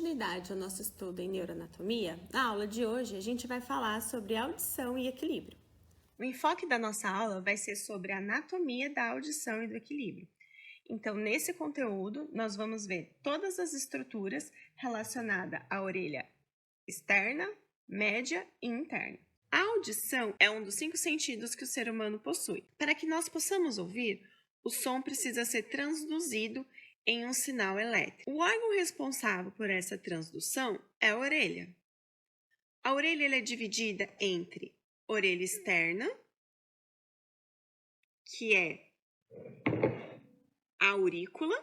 continuidade ao nosso estudo em neuroanatomia, na aula de hoje a gente vai falar sobre audição e equilíbrio. O enfoque da nossa aula vai ser sobre a anatomia da audição e do equilíbrio. Então, nesse conteúdo, nós vamos ver todas as estruturas relacionadas à orelha externa, média e interna. A audição é um dos 5 sentidos que o ser humano possui. Para que nós possamos ouvir, o som precisa ser transduzido em um sinal elétrico. O órgão responsável por essa transdução é a orelha. A orelha é dividida entre orelha externa, que é a aurícula,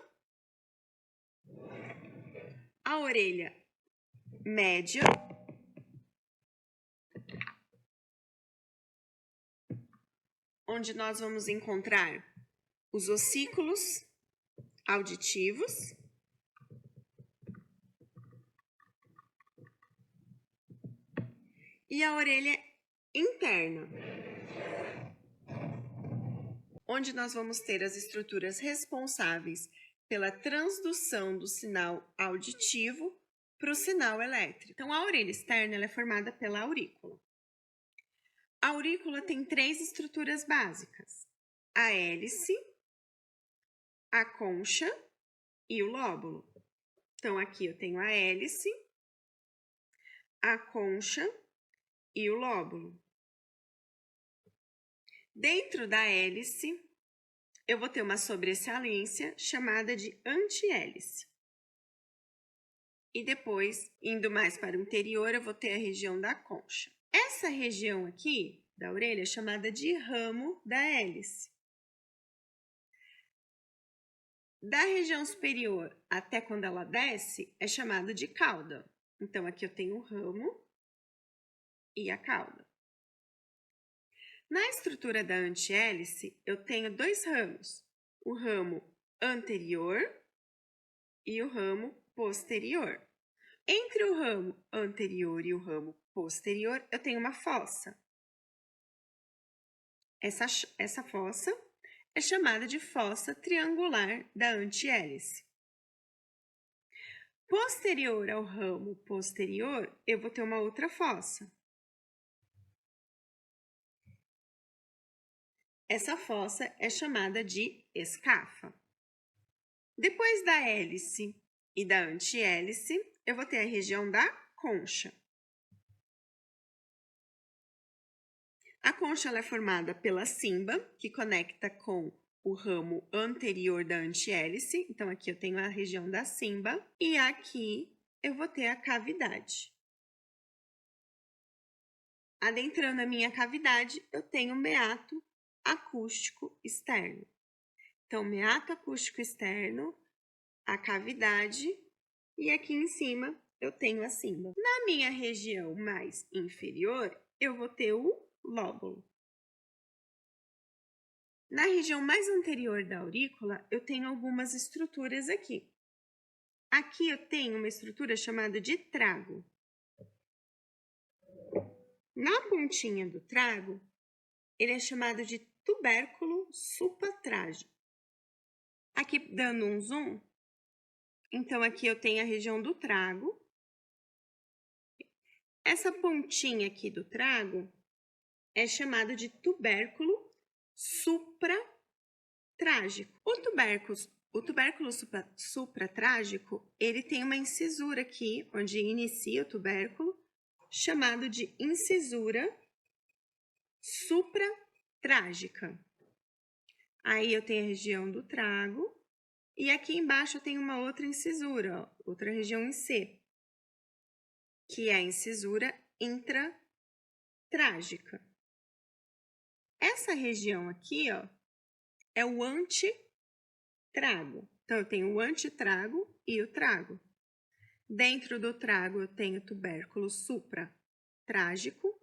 a orelha média, onde nós vamos encontrar os ossículos auditivos, e a orelha interna, onde nós vamos ter as estruturas responsáveis pela transdução do sinal auditivo para o sinal elétrico. Então, a orelha externa ela é formada pela aurícula. A aurícula tem 3 estruturas básicas: a hélice, a concha e o lóbulo. Então, aqui eu tenho a hélice, a concha e o lóbulo. Dentro da hélice, eu vou ter uma sobressalência chamada de antihélice. E depois, indo mais para o interior, eu vou ter a região da concha. Essa região aqui da orelha é chamada de ramo da hélice. Da região superior até quando ela desce, é chamado de cauda. Então, aqui eu tenho o ramo e a cauda. Na estrutura da antihélice, eu tenho 2 ramos, o ramo anterior e o ramo posterior. Entre o ramo anterior e o ramo posterior, eu tenho uma fossa. Essa fossa é chamada de fossa triangular da antihélice. Posterior ao ramo posterior, eu vou ter uma outra fossa. Essa fossa é chamada de escafa. Depois da hélice e da antihélice, eu vou ter a região da concha. A concha ela é formada pela simba, que conecta com o ramo anterior da antihélice. Então, aqui eu tenho a região da simba. E aqui eu vou ter a cavidade. Adentrando a minha cavidade, eu tenho o meato acústico externo. Então, meato acústico externo, a cavidade, e aqui em cima eu tenho a simba. Na minha região mais inferior, eu vou ter o lóbulo. Na região mais anterior da aurícula, eu tenho algumas estruturas aqui. Aqui eu tenho uma estrutura chamada de trago. Na pontinha do trago, ele é chamado de tubérculo supratrágico. Aqui, dando um zoom, então aqui eu tenho a região do trago. Essa pontinha aqui do trago é chamado de tubérculo supratrágico. O tubérculo supratrágico, ele tem uma incisura aqui, onde inicia o tubérculo, chamado de incisura supratrágica. Aí eu tenho a região do trago, e aqui embaixo eu tenho uma outra incisura, ó, outra região em C, que é a incisura intratrágica. Essa região aqui, ó, é o antitrago. Então, eu tenho o antitrago e o trago. Dentro do trago, eu tenho o tubérculo supratrágico.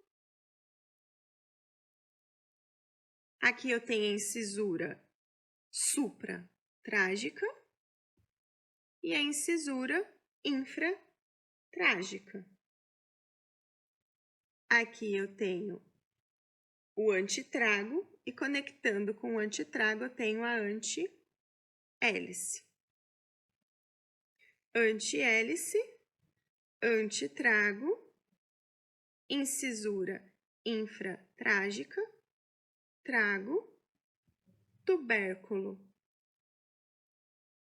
Aqui eu tenho a incisura supratrágica e a incisura infratrágica. Aqui eu tenho o antitrago e conectando com o antitrago eu tenho a antihélice. Antihélice antetrago, incisura infratrágica, trago, tubérculo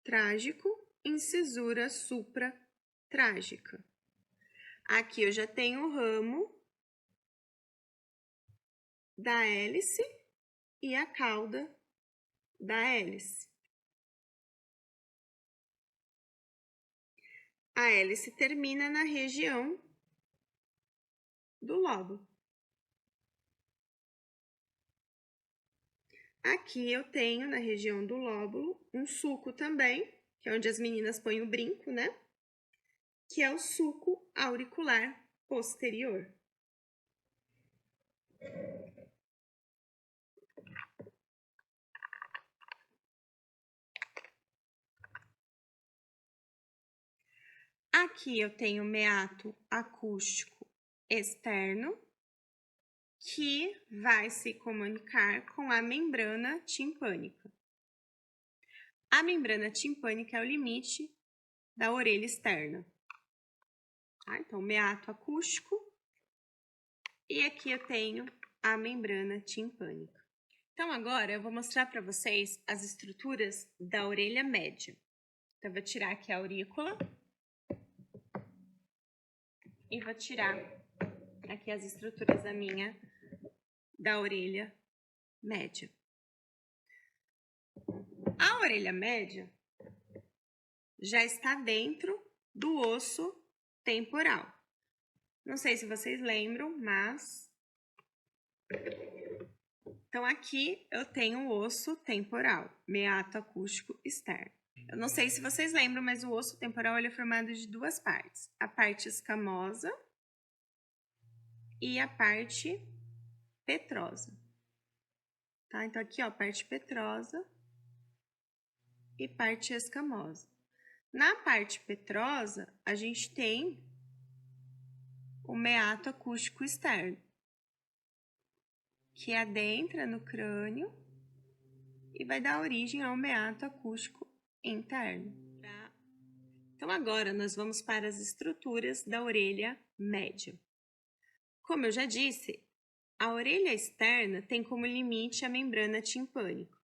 trágico, incisura supratrágica. Aqui eu já tenho o ramo da hélice e a cauda da hélice. A hélice termina na região do lóbulo. Aqui eu tenho, na região do lóbulo, um sulco também, que é onde as meninas põem o brinco, né? Que é o sulco auricular posterior. Aqui eu tenho o meato acústico externo, que vai se comunicar com a membrana timpânica. A membrana timpânica é o limite da orelha externa. Tá? Então, meato acústico. E aqui eu tenho a membrana timpânica. Então, agora eu vou mostrar para vocês as estruturas da orelha média. Então, eu vou tirar aqui a aurícula. E vou tirar aqui as estruturas da orelha média. A orelha média já está dentro do osso temporal. Não sei se vocês lembram, mas... Então, aqui eu tenho o osso temporal, meato acústico externo. Eu não sei se vocês lembram, mas o osso temporal ele é formado de duas partes. A parte escamosa e a parte petrosa. Tá? Então, aqui, ó, parte petrosa e parte escamosa. Na parte petrosa, a gente tem o meato acústico externo, que adentra no crânio e vai dar origem ao meato acústico interno. Tá? Então, agora nós vamos para as estruturas da orelha média. Como eu já disse, a orelha externa tem como limite a membrana timpânica.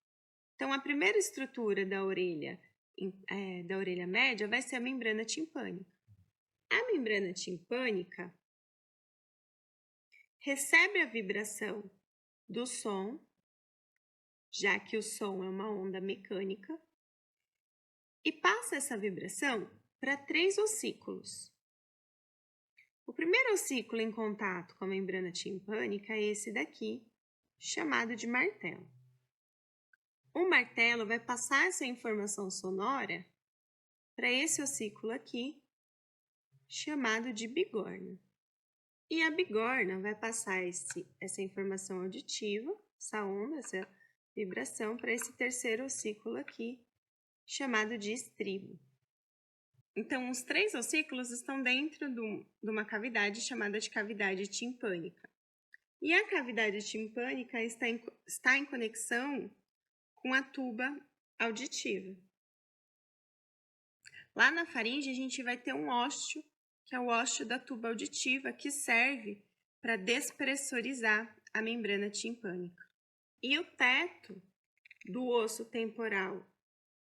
Então, a primeira estrutura da orelha média vai ser a membrana timpânica. A membrana timpânica recebe a vibração do som, já que o som é uma onda mecânica, e passa essa vibração para 3 ossículos. O primeiro ossículo em contato com a membrana timpânica é esse daqui, chamado de martelo. O martelo vai passar essa informação sonora para esse ossículo aqui, chamado de bigorna. E a bigorna vai passar essa informação auditiva, essa onda, essa vibração, para esse terceiro ossículo aqui, chamado de estribo. Então, os 3 ossículos estão dentro de uma cavidade chamada de cavidade timpânica. E a cavidade timpânica está em conexão com a tuba auditiva. Lá na faringe, a gente vai ter um ósseo, que é o ósseo da tuba auditiva, que serve para despressurizar a membrana timpânica. E o teto do osso temporal,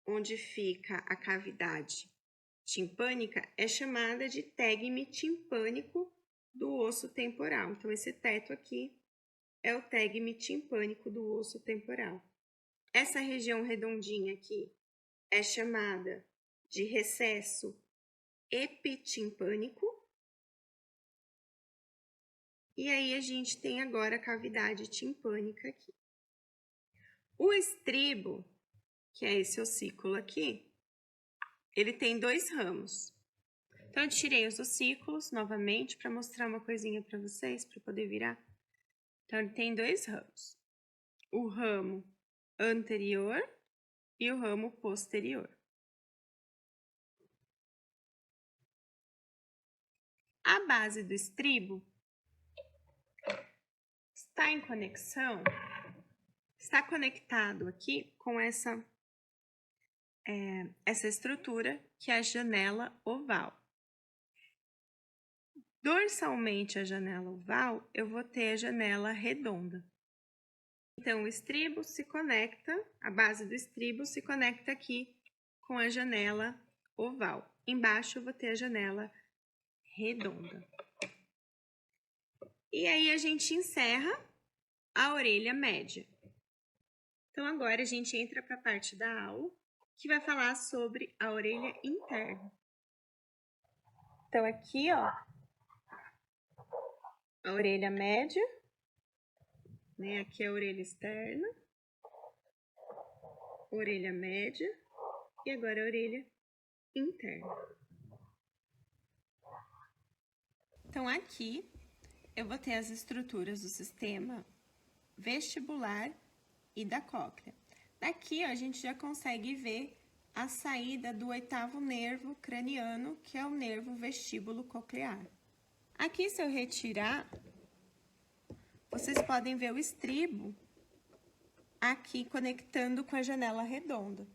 onde fica a cavidade timpânica, é chamada de tegme timpânico do osso temporal. Então, esse teto aqui é o tegme timpânico do osso temporal. Essa região redondinha aqui é chamada de recesso epitimpânico. E aí, a gente tem agora a cavidade timpânica aqui. O estribo, que é esse ossículo aqui, ele tem 2 ramos. Então, eu tirei os ossículos novamente para mostrar uma coisinha para vocês, para poder virar. Então, ele tem 2 ramos. O ramo anterior e o ramo posterior. A base do estribo está conectado aqui com essa estrutura, que é a janela oval. Dorsalmente à janela oval, eu vou ter a janela redonda. Então, o estribo se conecta, a base do estribo se conecta aqui com a janela oval. Embaixo eu vou ter a janela redonda. E aí a gente encerra a orelha média. Então, agora a gente entra para a parte da aula que vai falar sobre a orelha interna. Então, aqui, ó, a orelha média, né? Aqui é a orelha externa, orelha média e agora a orelha interna. Então, aqui eu vou ter as estruturas do sistema vestibular e da cóclea. Daqui, ó, a gente já consegue ver a saída do 8º nervo craniano, que é o nervo vestíbulo coclear. Aqui, se eu retirar, vocês podem ver o estribo aqui conectando com a janela redonda.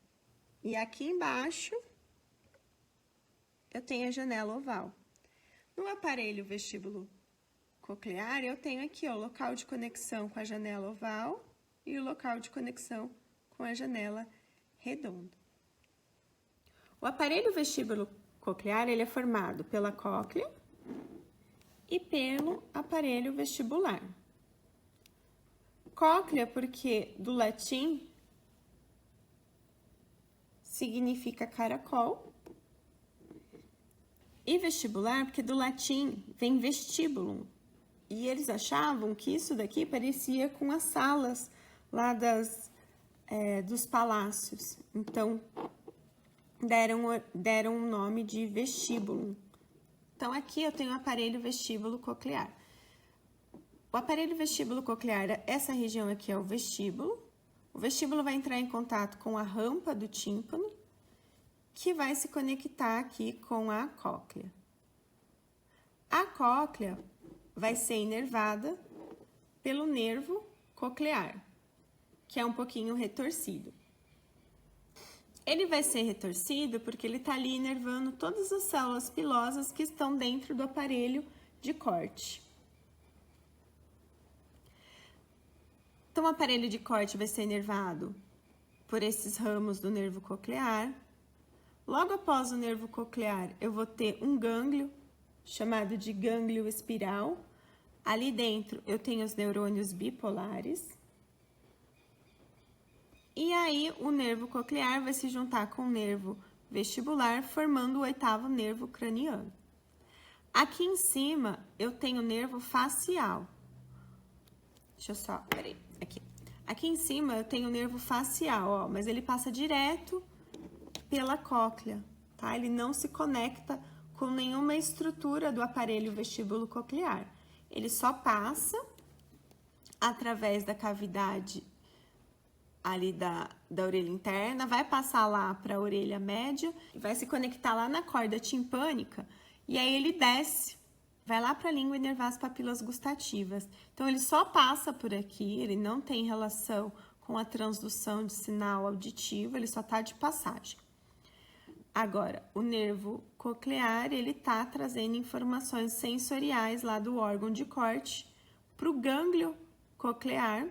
E aqui embaixo, eu tenho a janela oval. No aparelho vestíbulo coclear, eu tenho aqui, ó, o local de conexão com a janela oval e o local de conexão com a janela redonda. O aparelho vestíbulo coclear, ele é formado pela cóclea e pelo aparelho vestibular. Cóclea, porque do latim significa caracol, e vestibular, porque do latim vem vestibulum. E eles achavam que isso daqui parecia com as salas lá dos palácios. Então, deram o nome de vestíbulo. Então, aqui eu tenho o aparelho vestíbulo coclear. O aparelho vestíbulo coclear, essa região aqui é o vestíbulo. O vestíbulo vai entrar em contato com a rampa do tímpano, que vai se conectar aqui com a cóclea. A cóclea vai ser inervada pelo nervo coclear, que é um pouquinho retorcido. Ele vai ser retorcido porque ele está ali inervando todas as células pilosas que estão dentro do aparelho de corte. Então, o aparelho de corte vai ser inervado por esses ramos do nervo coclear. Logo após o nervo coclear, eu vou ter um gânglio, chamado de gânglio espiral. Ali dentro, eu tenho os neurônios bipolares. E aí, o nervo coclear vai se juntar com o nervo vestibular, formando o 8º nervo craniano. Aqui em cima, eu tenho o nervo facial. Deixa eu só, peraí, aqui. Aqui em cima, eu tenho o nervo facial, ó, mas ele passa direto pela cóclea, tá? Ele não se conecta com nenhuma estrutura do aparelho vestíbulo coclear. Ele só passa através da cavidade ali da orelha interna, vai passar lá para a orelha média, vai se conectar lá na corda timpânica, e aí ele desce, vai lá para a língua inervar as papilas gustativas. Então, ele só passa por aqui, ele não tem relação com a transdução de sinal auditivo, ele só está de passagem. Agora, o nervo coclear, ele tá trazendo informações sensoriais lá do órgão de corte para o gânglio coclear,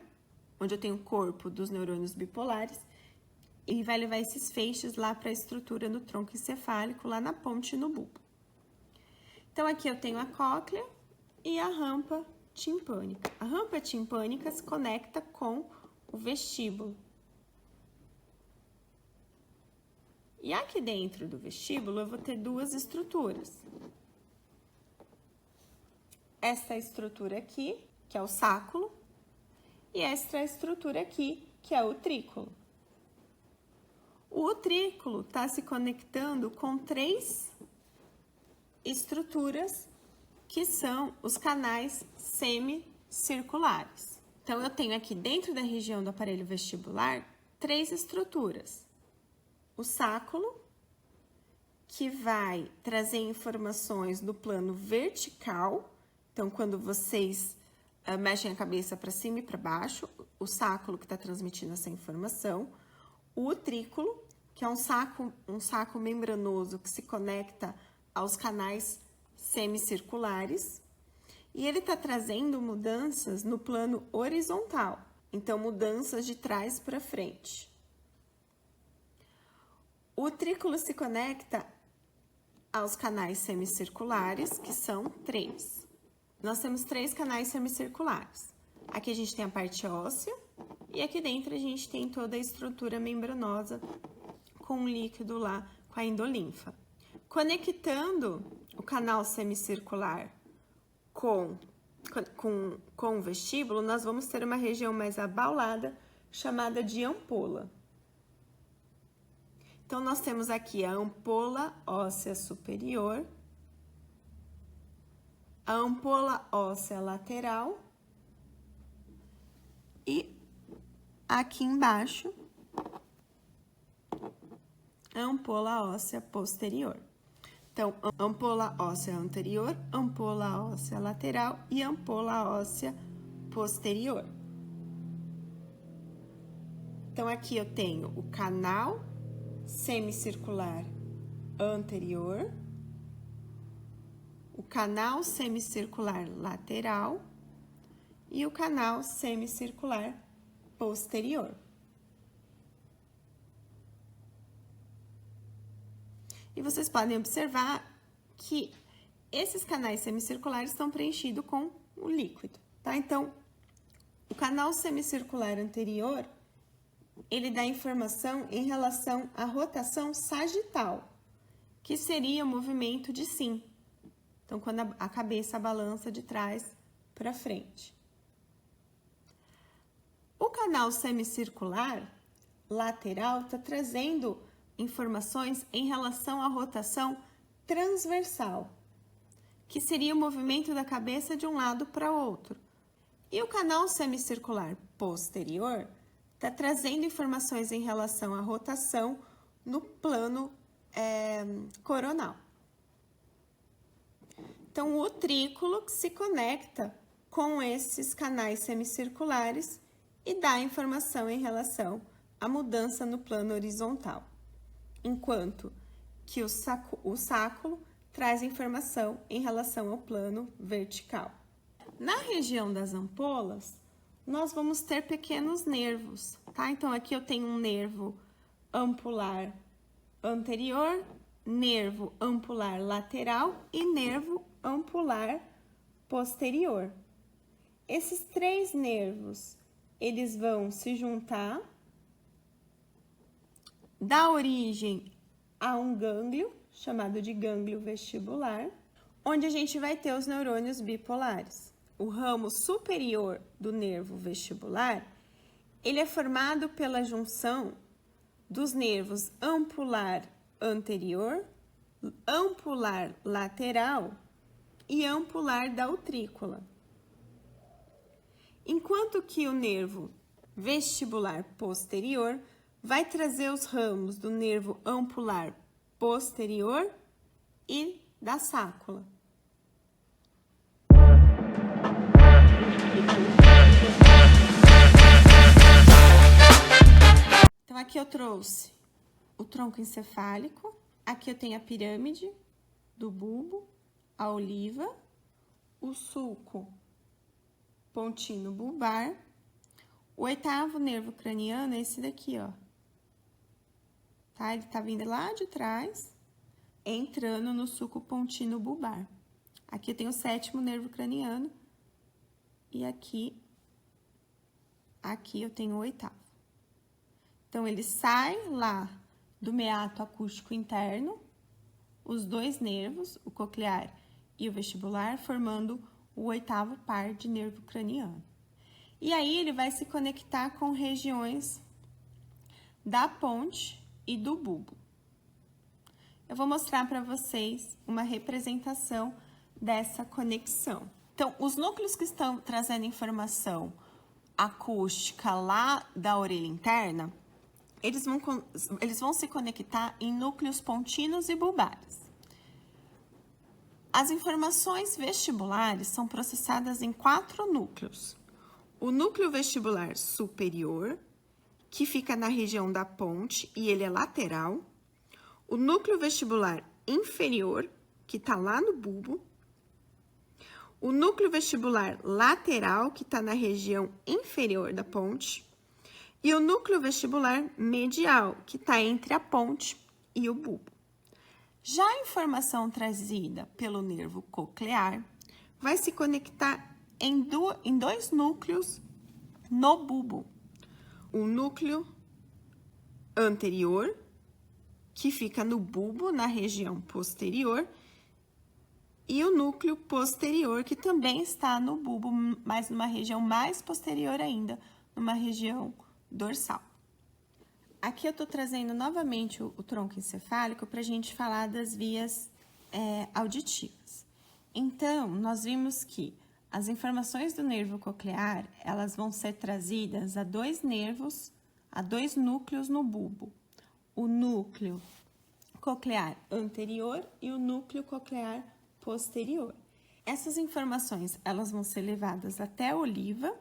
onde eu tenho o corpo dos neurônios bipolares, e vai levar esses feixes lá para a estrutura do tronco encefálico, lá na ponte no bulbo. Então, aqui eu tenho a cóclea e a rampa timpânica. A rampa timpânica se conecta com o vestíbulo. E aqui dentro do vestíbulo, eu vou ter duas estruturas. Essa estrutura aqui, que é o sáculo, e essa estrutura aqui, que é o utrículo. O utrículo está se conectando com 3 estruturas, que são os canais semicirculares. Então, eu tenho aqui dentro da região do aparelho vestibular 3 estruturas. O sáculo, que vai trazer informações do plano vertical. Então, quando vocês mexem a cabeça para cima e para baixo, o sáculo que está transmitindo essa informação. O utrículo, que é um saco membranoso que se conecta aos canais semicirculares e ele está trazendo mudanças no plano horizontal, então mudanças de trás para frente. O utrículo se conecta aos canais semicirculares, que são 3. Nós temos 3 canais semicirculares. Aqui a gente tem a parte óssea e aqui dentro a gente tem toda a estrutura membranosa com o líquido lá, com a endolinfa. Conectando o canal semicircular com o vestíbulo, nós vamos ter uma região mais abaulada chamada de ampola. Então, nós temos aqui a ampola óssea superior, a ampola óssea lateral e aqui embaixo a ampola óssea posterior. Então, ampola óssea anterior, ampola óssea lateral e ampola óssea posterior. Então, aqui eu tenho o canal semicircular anterior, o canal semicircular lateral e o canal semicircular posterior. E vocês podem observar que esses canais semicirculares estão preenchidos com o líquido, tá? Então, o canal semicircular anterior, ele dá informação em relação à rotação sagital, que seria o movimento de sim. Então, quando a cabeça balança de trás para frente. O canal semicircular lateral está trazendo informações em relação à rotação transversal, que seria o movimento da cabeça de um lado para o outro. E o canal semicircular posterior está trazendo informações em relação à rotação no plano coronal. Então, o utrículo que se conecta com esses canais semicirculares e dá informação em relação à mudança no plano horizontal, enquanto que o sáculo traz informação em relação ao plano vertical. Na região das ampolas, nós vamos ter pequenos nervos, tá? Então, aqui eu tenho um nervo ampular anterior, nervo ampular lateral e nervo ampular posterior. Esses 3 nervos, eles vão se juntar, dar origem a um gânglio, chamado de gânglio vestibular, onde a gente vai ter os neurônios bipolares. O ramo superior do nervo vestibular, ele é formado pela junção dos nervos ampular anterior, ampular lateral e ampular da utrícula. Enquanto que o nervo vestibular posterior vai trazer os ramos do nervo ampular posterior e da sácula. Então, aqui eu trouxe o tronco encefálico, aqui eu tenho a pirâmide do bulbo, a oliva, o sulco pontino bulbar, o 8º nervo craniano é esse daqui, ó. Tá? Ele tá vindo lá de trás, entrando no sulco pontino bulbar. Aqui eu tenho o 7º nervo craniano e aqui eu tenho o 8º. Então, ele sai lá do meato acústico interno, os 2 nervos, o coclear e o vestibular, formando o 8º par de nervo craniano. E aí, ele vai se conectar com regiões da ponte e do bulbo. Eu vou mostrar para vocês uma representação dessa conexão. Então, os núcleos que estão trazendo informação acústica lá da orelha interna, eles vão se conectar em núcleos pontinos e bulbares. As informações vestibulares são processadas em 4 núcleos. O núcleo vestibular superior, que fica na região da ponte e ele é lateral. O núcleo vestibular inferior, que está lá no bulbo, o núcleo vestibular lateral, que está na região inferior da ponte, e o núcleo vestibular medial, que está entre a ponte e o bulbo. Já a informação trazida pelo nervo coclear vai se conectar em dois núcleos no bulbo. O núcleo anterior, que fica no bulbo, na região posterior, e o núcleo posterior, que também está no bulbo, mas numa região mais posterior ainda, numa região dorsal. Aqui eu estou trazendo novamente o tronco encefálico para a gente falar das vias auditivas. Então, nós vimos que as informações do nervo coclear, elas vão ser trazidas a dois nervos, a dois núcleos no bulbo. O núcleo coclear anterior e o núcleo coclear posterior. Essas informações, elas vão ser levadas até a oliva.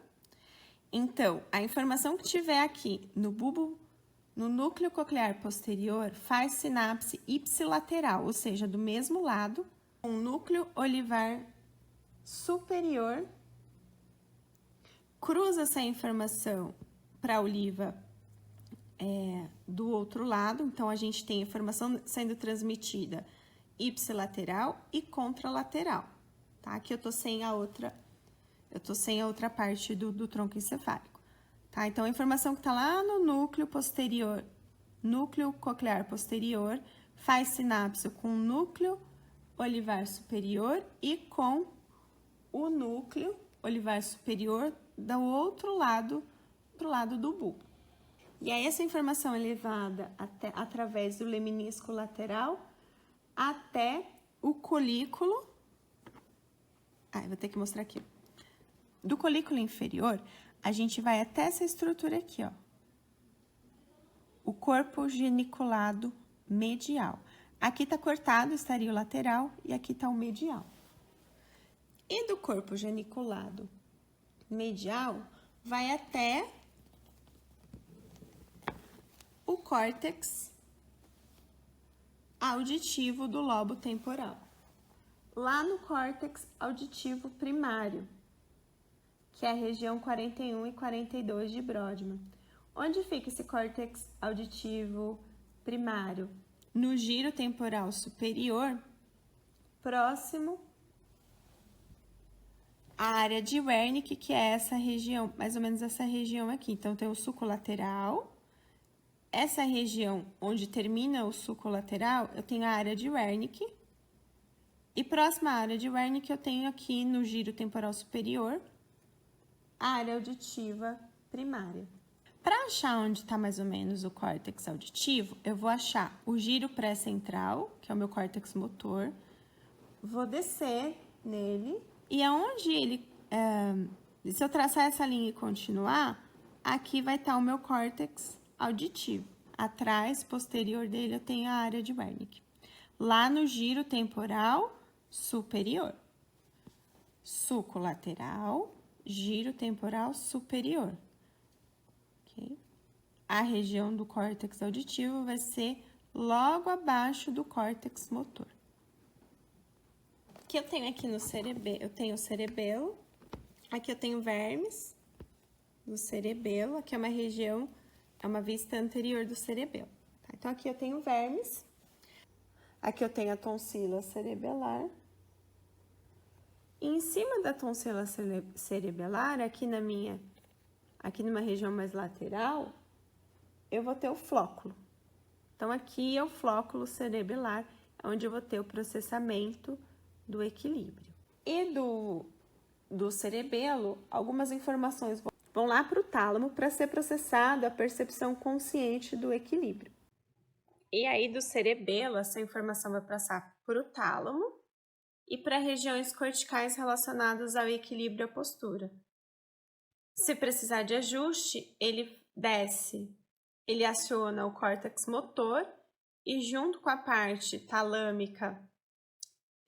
Então, a informação que tiver aqui no bulbo, no núcleo coclear posterior, faz sinapse ipsilateral, ou seja, do mesmo lado, com o núcleo olivar superior, cruza essa informação para a oliva do outro lado, então a gente tem informação sendo transmitida ipsilateral e contralateral, tá? Aqui eu tô sem a outra parte do tronco encefálico, tá? Então, a informação que tá lá no núcleo posterior, núcleo coclear posterior, faz sinapse com o núcleo olivar superior e com o núcleo olivar superior do outro lado, pro lado do bulbo. E aí, essa informação é levada através do leminisco lateral até o colículo. Eu vou ter que mostrar aqui. Do colículo inferior, a gente vai até essa estrutura aqui, ó. O corpo geniculado medial. Aqui tá cortado, estaria o lateral, e aqui tá o medial. E do corpo geniculado medial, vai até o córtex auditivo do lobo temporal. Lá no córtex auditivo primário, que é a região 41 e 42 de Brodmann. Onde fica esse córtex auditivo primário? No giro temporal superior, próximo à área de Wernicke, que é essa região, mais ou menos essa região aqui. Então, tem o sulco lateral. Essa região onde termina o sulco lateral, eu tenho a área de Wernicke. E próxima à área de Wernicke, eu tenho aqui no giro temporal superior, a área auditiva primária. Para achar onde está mais ou menos o córtex auditivo, eu vou achar o giro pré-central, que é o meu córtex motor, vou descer nele, e aonde ele, se eu traçar essa linha e continuar, aqui vai estar o meu córtex auditivo. Atrás, posterior dele, eu tenho a área de Wernicke. Lá no giro temporal superior. Sulco lateral, giro temporal superior. Okay? A região do córtex auditivo vai ser logo abaixo do córtex motor. O que eu tenho aqui no cerebelo? Eu tenho o cerebelo, aqui eu tenho vermes do cerebelo, aqui é uma região, é uma vista anterior do cerebelo. Tá? Então, aqui eu tenho vermes, aqui eu tenho a tonsila cerebelar. E em cima da tonsila cerebelar, aqui numa região mais lateral, eu vou ter o flóculo. Então, aqui é o flóculo cerebelar, onde eu vou ter o processamento do equilíbrio. E do cerebelo, algumas informações vão lá para o tálamo para ser processado a percepção consciente do equilíbrio. E aí, do cerebelo, essa informação vai passar para o tálamo e para regiões corticais relacionadas ao equilíbrio e à postura. Se precisar de ajuste, ele desce, ele aciona o córtex motor e junto com a parte talâmica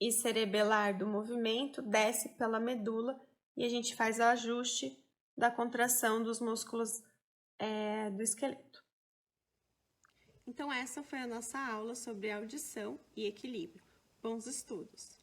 e cerebelar do movimento, desce pela medula e a gente faz o ajuste da contração dos músculos do esqueleto. Então, essa foi a nossa aula sobre audição e equilíbrio. Bons estudos!